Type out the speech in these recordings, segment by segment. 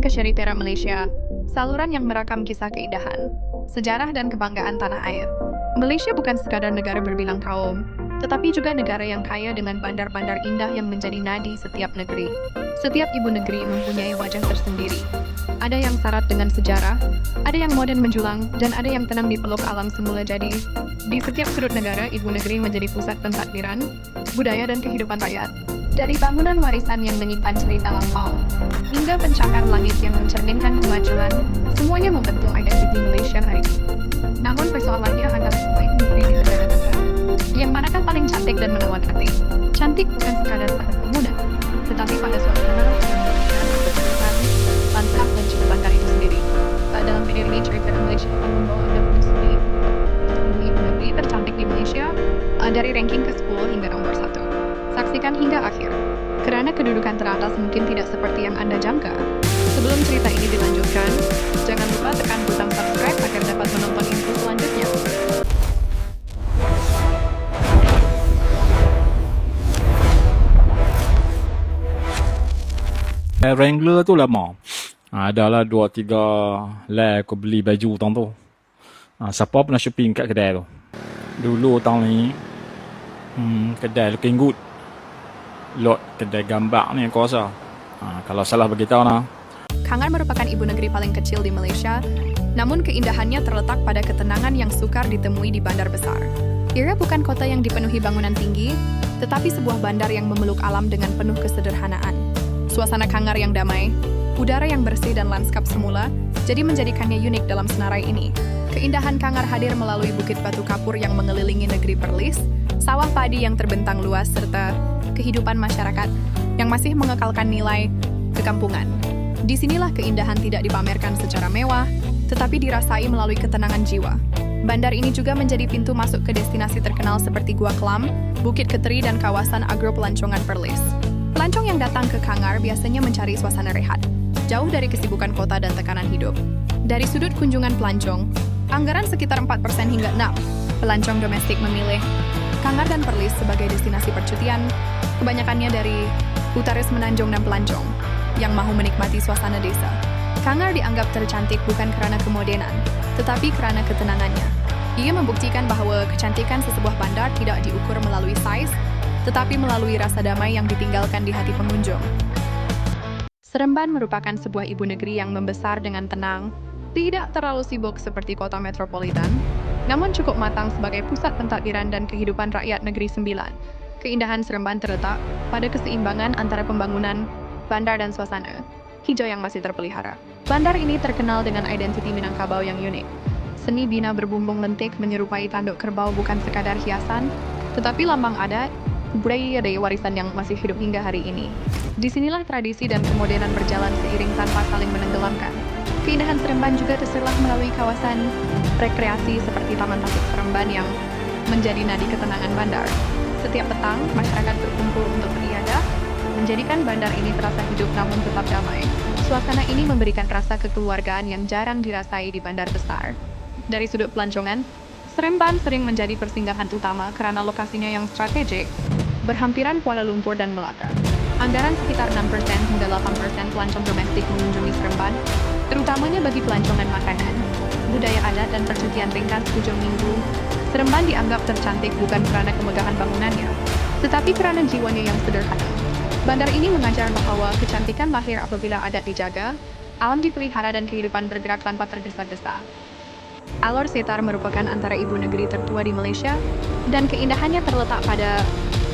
ke Syeritera Malaysia, saluran yang merekam kisah keindahan, sejarah dan kebanggaan tanah air. Malaysia bukan sekadar negara berbilang kaum, tetapi juga negara yang kaya dengan bandar-bandar indah yang menjadi nadi setiap negeri. Setiap ibu negeri mempunyai wajah tersendiri. Ada yang syarat dengan sejarah, ada yang modern menjulang, dan ada yang tenang di peluk alam semula. Jadi, di setiap sudut negara, ibu negeri menjadi pusat pentadbiran, budaya dan kehidupan rakyat. Dari bangunan warisan yang menyimpan cerita lampau, hingga pencakar langit yang mencerminkan kemajuan, semuanya membentuk identitas Malaysia hari ini. Namun persoalannya adalah semua negeri di negara kita. Yang manakah paling cantik dan menawan hati? Cantik bukan sekadar pada pemuda, tetapi pada suasana, kebersihan, lanskap dan juga bandar itu sendiri. Dalam video ini cerita Malaysia akan membawa Anda menyusuri ibu negeri tercantik di Malaysia dari ranking ke-10 hingga nomor 1. Saksikan hingga akhir, karena kedudukan teratas mungkin tidak seperti yang Anda jangka. Sebelum cerita ini dilanjutkan, jangan lupa tekan butang subscribe agar dapat menonton info selanjutnya. Wrangler tu lama. Adalah 2-3 lay aku beli baju tahun tu. Siapa pernah shopping kat kedai tu? Dulu tahun ni, kedai looking good. Lot kedai gambar ni aku rasa. Kalau salah beritahu nah. Kangar merupakan ibu negeri paling kecil di Malaysia, namun keindahannya terletak pada ketenangan yang sukar ditemui di bandar besar. Ia bukan kota yang dipenuhi bangunan tinggi, tetapi sebuah bandar yang memeluk alam dengan penuh kesederhanaan. Suasana Kangar yang damai, udara yang bersih dan lanskap semula, jadi menjadikannya unik dalam senarai ini. Keindahan Kangar hadir melalui bukit batu kapur yang mengelilingi negeri Perlis, sawah padi yang terbentang luas, serta kehidupan masyarakat yang masih mengekalkan nilai kekampungan. Disinilah keindahan tidak dipamerkan secara mewah, tetapi dirasai melalui ketenangan jiwa. Bandar ini juga menjadi pintu masuk ke destinasi terkenal seperti Gua Kelam, Bukit Keteri, dan kawasan agro pelancongan Perlis. Pelancong yang datang ke Kangar biasanya mencari suasana rehat, jauh dari kesibukan kota dan tekanan hidup. Dari sudut kunjungan pelancong, anggaran sekitar 4% hingga 6%. Pelancong domestik memilih Kangar dan Perlis sebagai destinasi percutian, kebanyakannya dari utaris menanjung dan pelancong, yang mahu menikmati suasana desa. Kangar dianggap tercantik bukan karena kemodenan, tetapi karena ketenangannya. Ia membuktikan bahwa kecantikan sesebuah bandar tidak diukur melalui size, tetapi melalui rasa damai yang ditinggalkan di hati pengunjung. Seremban merupakan sebuah ibu negeri yang membesar dengan tenang, tidak terlalu sibuk seperti kota metropolitan, namun cukup matang sebagai pusat pentadbiran dan kehidupan rakyat Negeri Sembilan. Keindahan Seremban terletak pada keseimbangan antara pembangunan, bandar dan suasana hijau yang masih terpelihara. Bandar ini terkenal dengan identiti Minangkabau yang unik. Seni bina berbumbung lentik menyerupai tanduk kerbau bukan sekadar hiasan, tetapi lambang adat, budaya dari warisan yang masih hidup hingga hari ini. Disinilah tradisi dan kemodernan berjalan seiring tanpa saling menenggelamkan. Keindahan Seremban juga terserlah melalui kawasan rekreasi seperti Taman Pasir Seremban yang menjadi nadi ketenangan bandar. Setiap petang, masyarakat berkumpul untuk beriadah, menjadikan bandar ini terasa hidup namun tetap damai. Suasana ini memberikan rasa kekeluargaan yang jarang dirasai di bandar besar. Dari sudut pelancongan, Seremban sering menjadi persinggahan utama karena lokasinya yang strategik, berhampiran Kuala Lumpur dan Melaka. Anggaran sekitar 6% hingga 8% pelancong domestik mengunjungi Seremban, terutamanya bagi pelancongan makanan, budaya adat dan percutian ringkas ujung minggu. Seremban dianggap tercantik bukan karena kemegahan bangunannya, tetapi karena jiwanya yang sederhana. Bandar ini mengajar bahwa kecantikan lahir apabila adat dijaga, alam dipelihara dan kehidupan bergerak tanpa tergesa-gesa. Alor Setar merupakan antara ibu negeri tertua di Malaysia, dan keindahannya terletak pada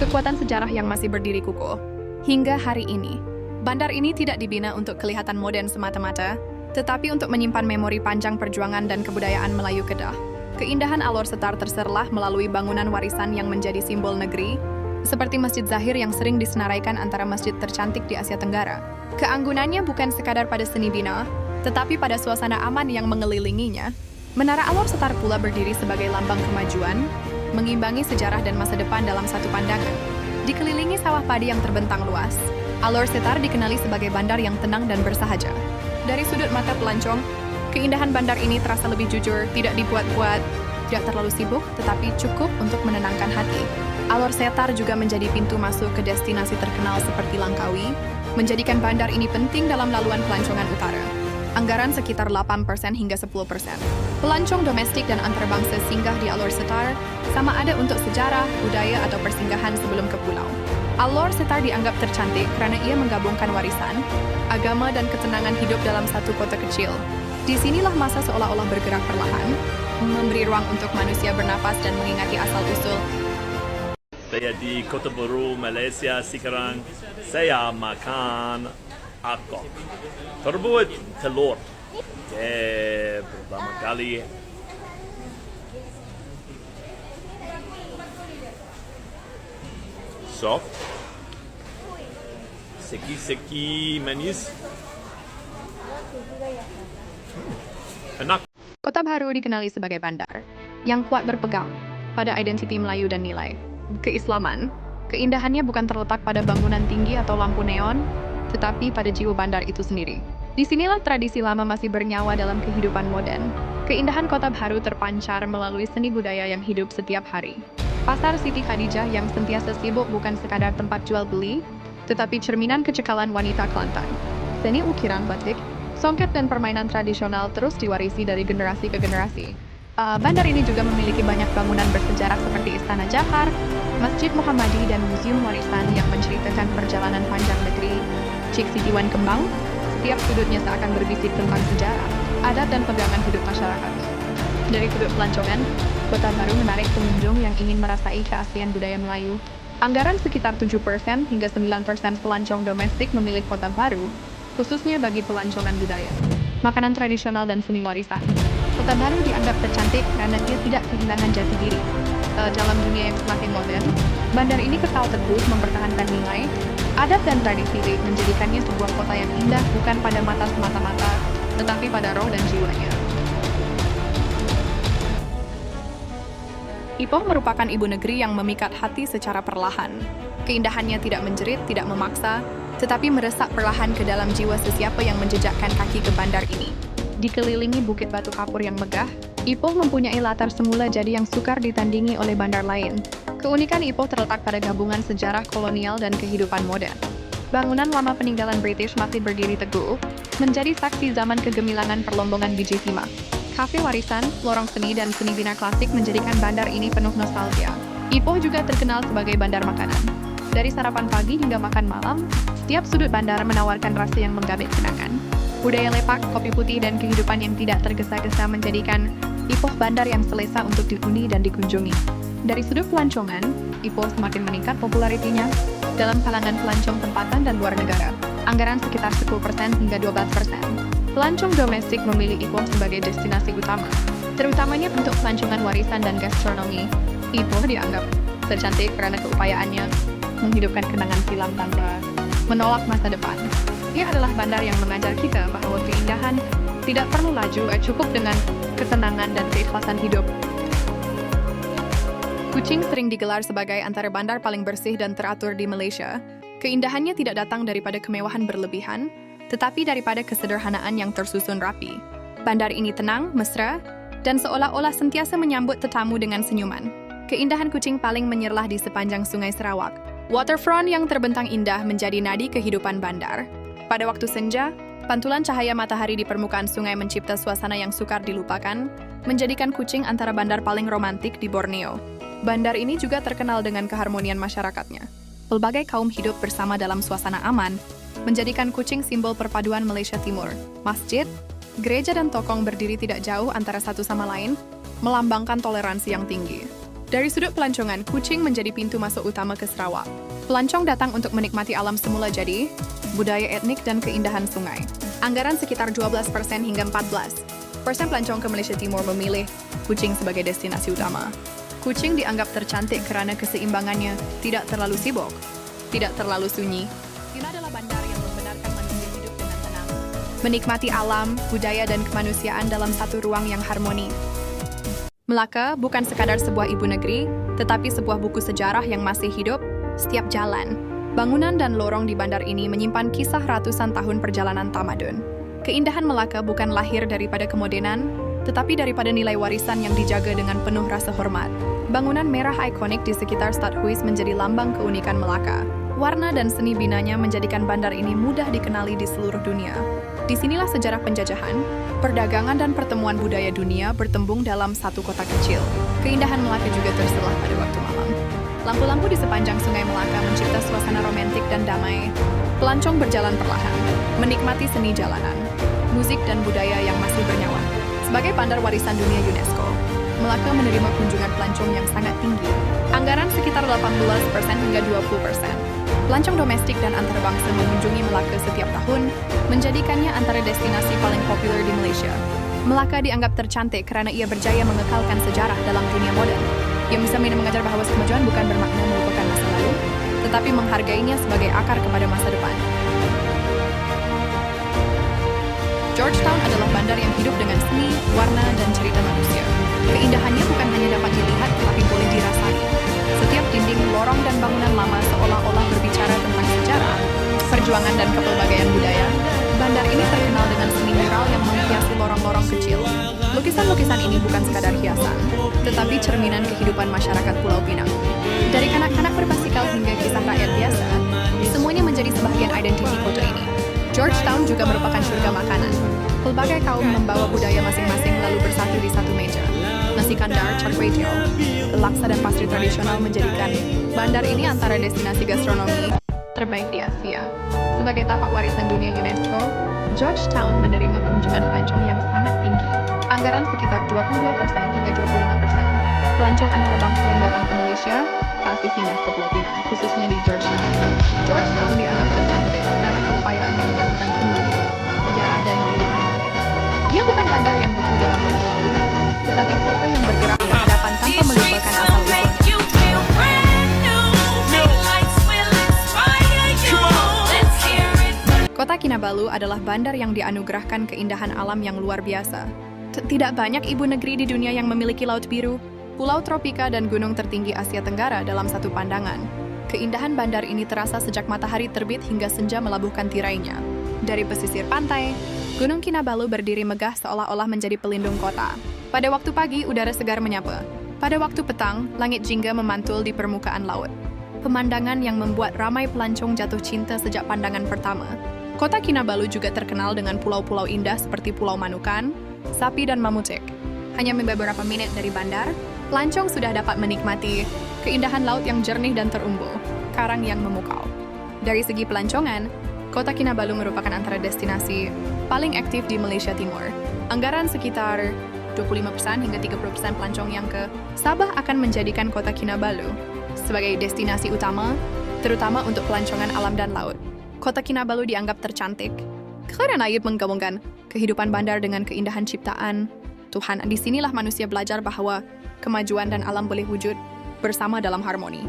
kekuatan sejarah yang masih berdiri kukuh. Hingga hari ini, bandar ini tidak dibina untuk kelihatan modern semata-mata, tetapi untuk menyimpan memori panjang perjuangan dan kebudayaan Melayu Kedah. Keindahan Alor Setar terserlah melalui bangunan warisan yang menjadi simbol negeri, seperti Masjid Zahir yang sering disenaraikan antara masjid tercantik di Asia Tenggara. Keanggunannya bukan sekadar pada seni bina, tetapi pada suasana aman yang mengelilinginya. Menara Alor Setar pula berdiri sebagai lambang kemajuan, mengimbangi sejarah dan masa depan dalam satu pandangan. Dikelilingi sawah padi yang terbentang luas, Alor Setar dikenali sebagai bandar yang tenang dan bersahaja. Dari sudut mata pelancong, keindahan bandar ini terasa lebih jujur, tidak dibuat-buat, tidak terlalu sibuk, tetapi cukup untuk menenangkan hati. Alor Setar juga menjadi pintu masuk ke destinasi terkenal seperti Langkawi, menjadikan bandar ini penting dalam laluan pelancongan utara. Anggaran sekitar 8% hingga 10%. Pelancong domestik dan antarabangsa singgah di Alor Setar sama ada untuk sejarah, budaya atau persinggahan sebelum ke pulau. Alor Setar dianggap tercantik kerana ia menggabungkan warisan, agama dan ketenangan hidup dalam satu kota kecil. Di sinilah masa seolah-olah bergerak perlahan, memberi ruang untuk manusia bernafas dan mengingati asal-usul. Saya di Kota Baru, Malaysia sekarang. Saya makan akok. Terbuat telur. Pertama kali. Soft. Seki-seki manis. Enak. Kota Baru dikenali sebagai bandar yang kuat berpegang pada identiti Melayu dan nilai keislaman. Keindahannya bukan terletak pada bangunan tinggi atau lampu neon, tetapi pada jiwa bandar itu sendiri. Disinilah tradisi lama masih bernyawa dalam kehidupan modern. Keindahan Kota Baru terpancar melalui seni budaya yang hidup setiap hari. Pasar Siti Khadijah yang sentiasa sibuk bukan sekadar tempat jual beli, tetapi cerminan kecekalan wanita Kelantan. Seni ukiran batik, songket dan permainan tradisional terus diwarisi dari generasi ke generasi. Bandar ini juga memiliki banyak bangunan bersejarah seperti Istana Jafar, Masjid Muhammadi dan Museum Warisan yang menceritakan perjalanan panjang negeri. Cik Siti Wan Kembang, setiap sudutnya seakan berbisik tentang sejarah, adat dan pegangan hidup masyarakat. Dari sudut pelancongan, Kota Baru menarik pengunjung yang ingin merasai keaslian budaya Melayu. Anggaran sekitar 7% hingga 9% pelancong domestik memilih Kota Baru, khususnya bagi pelancongan budaya, makanan tradisional dan seni warisan. Kota Baru dianggap tercantik karena dia tidak kehilangan jati diri. Dalam dunia yang semakin modern, bandar ini kekal teguh mempertahankan nilai, adat dan tradisi, menjadikannya sebuah kota yang indah bukan pada mata semata-mata, tetapi pada roh dan jiwanya. Ipoh merupakan ibu negeri yang memikat hati secara perlahan. Keindahannya tidak menjerit, tidak memaksa, tetapi meresap perlahan ke dalam jiwa sesiapa yang menjejakkan kaki ke bandar ini. Dikelilingi bukit batu kapur yang megah, Ipoh mempunyai latar semula jadi yang sukar ditandingi oleh bandar lain. Keunikan Ipoh terletak pada gabungan sejarah kolonial dan kehidupan modern. Bangunan lama peninggalan British masih berdiri teguh, menjadi saksi zaman kegemilangan perlombongan biji timah. Kafe warisan, lorong seni dan seni bina klasik menjadikan bandar ini penuh nostalgia. Ipoh juga terkenal sebagai bandar makanan. Dari sarapan pagi hingga makan malam, setiap sudut bandar menawarkan rasa yang menggamit kenangan. Budaya lepak, kopi putih, dan kehidupan yang tidak tergesa-gesa menjadikan Ipoh bandar yang selesa untuk dihuni dan dikunjungi. Dari sudut pelancongan, Ipoh semakin meningkat popularitinya dalam kalangan pelancong tempatan dan luar negara. Anggaran sekitar 10% hingga 12%. Pelancong domestik memilih Ipoh sebagai destinasi utama, terutamanya untuk pelancongan warisan dan gastronomi. Ipoh dianggap tercantik karena keupayaannya menghidupkan kenangan silam tanpa menolak masa depan. Ia adalah bandar yang mengajar kita bahwa keindahan tidak perlu laju, cukup dengan ketenangan dan keikhlasan hidup. Kuching sering digelar sebagai antara bandar paling bersih dan teratur di Malaysia. Keindahannya tidak datang daripada kemewahan berlebihan, tetapi daripada kesederhanaan yang tersusun rapi. Bandar ini tenang, mesra, dan seolah-olah sentiasa menyambut tetamu dengan senyuman. Keindahan Kuching paling menyerlah di sepanjang Sungai Sarawak. Waterfront yang terbentang indah menjadi nadi kehidupan bandar. Pada waktu senja, pantulan cahaya matahari di permukaan sungai mencipta suasana yang sukar dilupakan, menjadikan Kuching antara bandar paling romantik di Borneo. Bandar ini juga terkenal dengan keharmonian masyarakatnya. Pelbagai kaum hidup bersama dalam suasana aman, menjadikan Kuching simbol perpaduan Malaysia Timur. Masjid, gereja dan tokong berdiri tidak jauh antara satu sama lain, melambangkan toleransi yang tinggi. Dari sudut pelancongan, Kuching menjadi pintu masuk utama ke Sarawak. Pelancong datang untuk menikmati alam semula jadi, budaya etnik dan keindahan sungai. Anggaran sekitar 12% hingga 14% pelancong ke Malaysia Timur memilih Kuching sebagai destinasi utama. Kuching dianggap tercantik kerana keseimbangannya, tidak terlalu sibuk, tidak terlalu sunyi. Ini adalah bandar yang membenarkan manusia hidup dengan tenang, menikmati alam, budaya dan kemanusiaan dalam satu ruang yang harmoni. Melaka bukan sekadar sebuah ibu negeri, tetapi sebuah buku sejarah yang masih hidup. Setiap jalan, bangunan dan lorong di bandar ini menyimpan kisah ratusan tahun perjalanan tamadun. Keindahan Melaka bukan lahir daripada kemodenan, tetapi daripada nilai warisan yang dijaga dengan penuh rasa hormat. Bangunan merah ikonik di sekitar Stad Huis menjadi lambang keunikan Melaka. Warna dan seni binanya menjadikan bandar ini mudah dikenali di seluruh dunia. Disinilah sejarah penjajahan, perdagangan dan pertemuan budaya dunia bertembung dalam satu kota kecil. Keindahan Melaka juga terselah pada waktu malam. Lampu-lampu di sepanjang sungai Melaka mencipta suasana romantik dan damai. Pelancong berjalan perlahan, menikmati seni jalanan, musik dan budaya yang masih bernyawa. Sebagai bandar warisan dunia UNESCO, Melaka menerima kunjungan pelancong yang sangat tinggi. Anggaran sekitar 18% hingga 20%. Pelancong domestik dan antarbangsa mengunjungi Melaka setiap tahun, menjadikannya antara destinasi paling populer di Malaysia. Melaka dianggap tercantik karena ia berjaya mengekalkan sejarah dalam dunia modern. Ia bisa mengajar bahwa kemajuan bukan bermakna melupakan masa lalu, tetapi menghargainya sebagai akar kepada masa depan. Georgetown adalah bandar yang hidup dengan seni, warna, dan cerita manusia. Keindahannya bukan hanya dapat dilihat, tetapi boleh dirasai. Setiap dinding, lorong, dan bangunan lama seolah-olah berbicara tentang sejarah, perjuangan, dan kepelbagaian budaya. Bandar ini terkenal dengan seni mural yang menghiasi lorong-lorong kecil. Lukisan-lukisan ini bukan sekadar hiasan, tetapi cerminan kehidupan masyarakat Pulau Pinang. Dari kanak-kanak berbasikal hingga kisah rakyat biasa, semuanya menjadi sebagian identiti kota ini. Georgetown juga merupakan surga makanan. Pelbagai kaum membawa budaya masing-masing lalu bersatu di satu meja. Nasi kandar, char kway teow, laksa dan pastry tradisional menjadikan bandar ini antara destinasi gastronomi terbaik di Asia. Sebagai tapak warisan dunia UNESCO, Georgetown menerima kunjungan pelancong yang sangat tinggi. Anggaran sekitar 22% hingga 25%. Pelancong antarbangsa yang datang ke Malaysia pasti pindah ke Pulau Pinang, khususnya di Georgetown. Georgetown dianggap tercantik karena keupayaan yang dilakukan sendiri, sejarah dan kehidupan. Dia bukan bandar yang butuh dalam waktu, tetapi kota yang bergerak ke hadapan tanpa melupakan asal-usulnya. Kota Kinabalu adalah bandar yang dianugerahkan keindahan alam yang luar biasa. Tidak banyak ibu negeri di dunia yang memiliki laut biru, pulau tropika, dan gunung tertinggi Asia Tenggara dalam satu pandangan. Keindahan bandar ini terasa sejak matahari terbit hingga senja melabuhkan tirainya. Dari pesisir pantai, Gunung Kinabalu berdiri megah seolah-olah menjadi pelindung kota. Pada waktu pagi, udara segar menyapa. Pada waktu petang, langit jingga memantul di permukaan laut. Pemandangan yang membuat ramai pelancong jatuh cinta sejak pandangan pertama. Kota Kinabalu juga terkenal dengan pulau-pulau indah seperti Pulau Manukan, Sapi, dan Mamutek. Hanya beberapa menit dari bandar, pelancong sudah dapat menikmati keindahan laut yang jernih dan terumbu, karang yang memukau. Dari segi pelancongan, Kota Kinabalu merupakan antara destinasi paling aktif di Malaysia Timur. Anggaran sekitar 25% hingga 30% pelancong yang ke Sabah akan menjadikan Kota Kinabalu sebagai destinasi utama, terutama untuk pelancongan alam dan laut. Kota Kinabalu dianggap tercantik karena ia menggabungkan kehidupan bandar dengan keindahan ciptaan Tuhan. Disinilah manusia belajar bahwa kemajuan dan alam boleh wujud bersama dalam harmoni.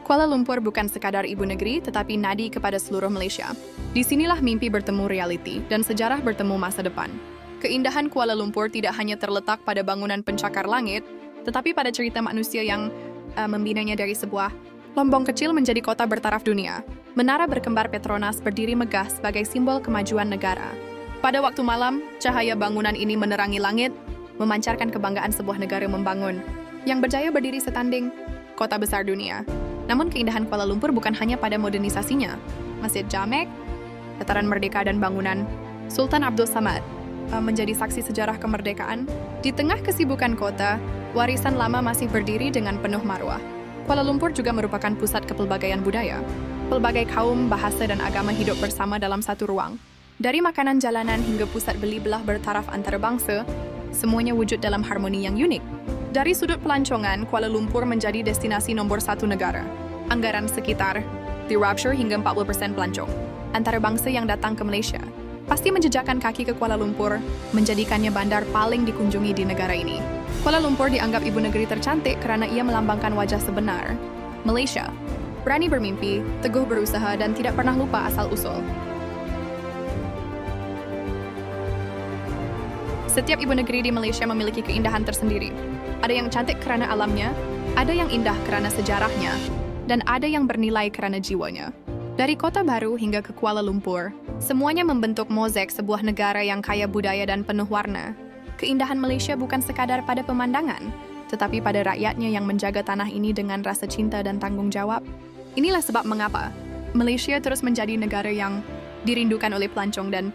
Kuala Lumpur bukan sekadar ibu negeri, tetapi nadi kepada seluruh Malaysia. Disinilah mimpi bertemu realiti dan sejarah bertemu masa depan. Keindahan Kuala Lumpur tidak hanya terletak pada bangunan pencakar langit, tetapi pada cerita manusia yang membinanya dari sebuah lombong kecil menjadi kota bertaraf dunia. Menara berkembar Petronas berdiri megah sebagai simbol kemajuan negara. Pada waktu malam, cahaya bangunan ini menerangi langit, memancarkan kebanggaan sebuah negara membangun, yang berjaya berdiri setanding kota besar dunia. Namun keindahan Kuala Lumpur bukan hanya pada modernisasinya. Masjid Jamek, Dataran Merdeka, dan bangunan Sultan Abdul Samad menjadi saksi sejarah kemerdekaan. Di tengah kesibukan kota, warisan lama masih berdiri dengan penuh marwah. Kuala Lumpur juga merupakan pusat kepelbagaian budaya. Pelbagai kaum, bahasa, dan agama hidup bersama dalam satu ruang. Dari makanan jalanan hingga pusat beli belah bertaraf antarabangsa, semuanya wujud dalam harmoni yang unik. Dari sudut pelancongan, Kuala Lumpur menjadi destinasi nomor 1 negara. Anggaran sekitar dirapture hingga 40% pelancong antarabangsa yang datang ke Malaysia pasti menjejakkan kaki ke Kuala Lumpur, menjadikannya bandar paling dikunjungi di negara ini. Kuala Lumpur dianggap ibu negeri tercantik karena ia melambangkan wajah sebenar Malaysia. Berani bermimpi, teguh berusaha, dan tidak pernah lupa asal-usul. Setiap ibu negeri di Malaysia memiliki keindahan tersendiri. Ada yang cantik karena alamnya, ada yang indah karena sejarahnya, dan ada yang bernilai karena jiwanya. Dari Kota Baru hingga ke Kuala Lumpur, semuanya membentuk mozaik sebuah negara yang kaya budaya dan penuh warna. Keindahan Malaysia bukan sekadar pada pemandangan, tetapi pada rakyatnya yang menjaga tanah ini dengan rasa cinta dan tanggung jawab. Inilah sebab mengapa Malaysia terus menjadi negara yang dirindukan oleh pelancong dan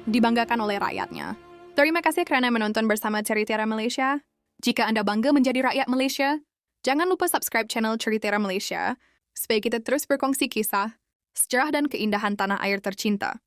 dibanggakan oleh rakyatnya. Terima kasih kerana menonton bersama Ceritera Malaysia. Jika Anda bangga menjadi rakyat Malaysia, jangan lupa subscribe channel Ceritera Malaysia supaya kita terus berkongsi kisah, sejarah dan keindahan tanah air tercinta.